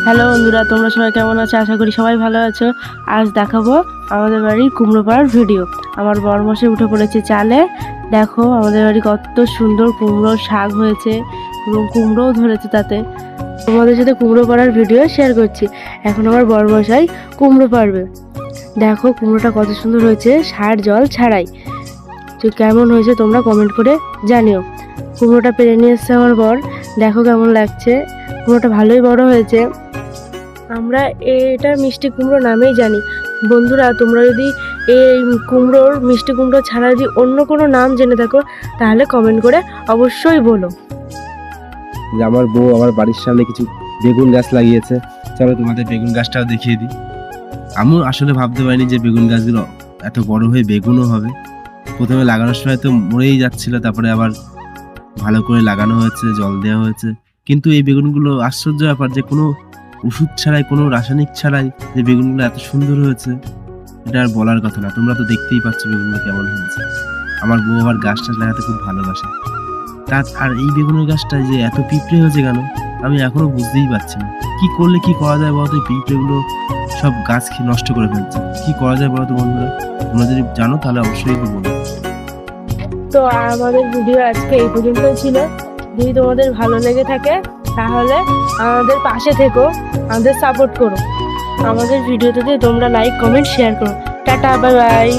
Hello বন্ধুরা, তোমরা সবাই কেমন আছো? আশা করি সবাই ভালো আছো। আজ দেখাবো আমাদের বাড়ির কুমড়ো পাড়ার ভিডিও। আমার বরমশাই উঠে পড়েছে চালে। দেখো আমাদের বাড়ি কত সুন্দর কুমড়ো শাক হয়েছে এবং কুমড়োও ধরেছে তাতে। তোমাদের সাথে কুমড়ো পাড়ার ভিডিও শেয়ার করছি। এখন আমার বরমশাই কুমড়ো পাড়বে। দেখো কুমড়োটা কত সুন্দর হয়েছে, সার জল ছাড়াই। তো কেমন হয়েছে তোমরা কমেন্ট করে জানিও। কুমড়োটা পেরে নিয়ে এসছে আমার বর। দেখো কেমন লাগছে, কুমড়োটা ভালোই বড় হয়েছে। আমরা এটা মিষ্টি কুমড়ো নামেই জানি। বন্ধুরা, তোমরা যদি এই কুমড়োর মিষ্টি কুমড়ো ছাড়া যদি অন্য কোনো নাম জেনে থাকো তাহলে কমেন্ট করে অবশ্যই বলো। যে আমার বউ আমার বাড়ির সামনে কিছু বেগুন গাছ লাগিয়েছে। চলো তোমাদের বেগুন গাছটাও দেখিয়ে দিই। আমিও আসলে ভাবতে পারিনি যে বেগুন গাছগুলো এত বড় হয়ে বেগুনও হবে। প্রথমে লাগানোর সময় তো মরেই যাচ্ছিল, তারপরে আবার ভালো করে লাগানো হয়েছে, জল দেওয়া হয়েছে। কিন্তু এই বেগুনগুলো আশ্চর্য ব্যাপার যে কোনো ওষুধ ছাড়াই, কোনো রাসায়নিক ছাড়াই যে বেগুনগুলো এত সুন্দর হয়েছে, এটা আর বলার কথা না। তোমরা তো দেখতেই পাচ্ছ বেগুনগুলো কেমন হয়েছে। আমার বউ আবার গাছ টাছ লাগাতে খুব ভালোবাসে। আর এই বেগুনের গাছটা যে এত পিঁপড়ে হয়েছে কেন আমি এখনো বুঝতেই পারছি না। কি করলে কি করা যায় বলতো? এই পিঁপড়েগুলো সব গাছ নষ্ট করে ফেলছে। কি করা যায় বলতো বন্ধুরা? তোমরা যদি জানো তাহলে অবশ্যই তো বলো। তো আমাদের ভিডিও আজকে এই পর্যন্তই ছিল। যদি তোমাদের ভালো লেগে থাকে তাহলে আমাদের পাশে থেকো, আমাদের সাপোর্ট করো। আমাদের ভিডিওতে তোমরা লাইক কমেন্ট শেয়ার করো। Tata, bye bye.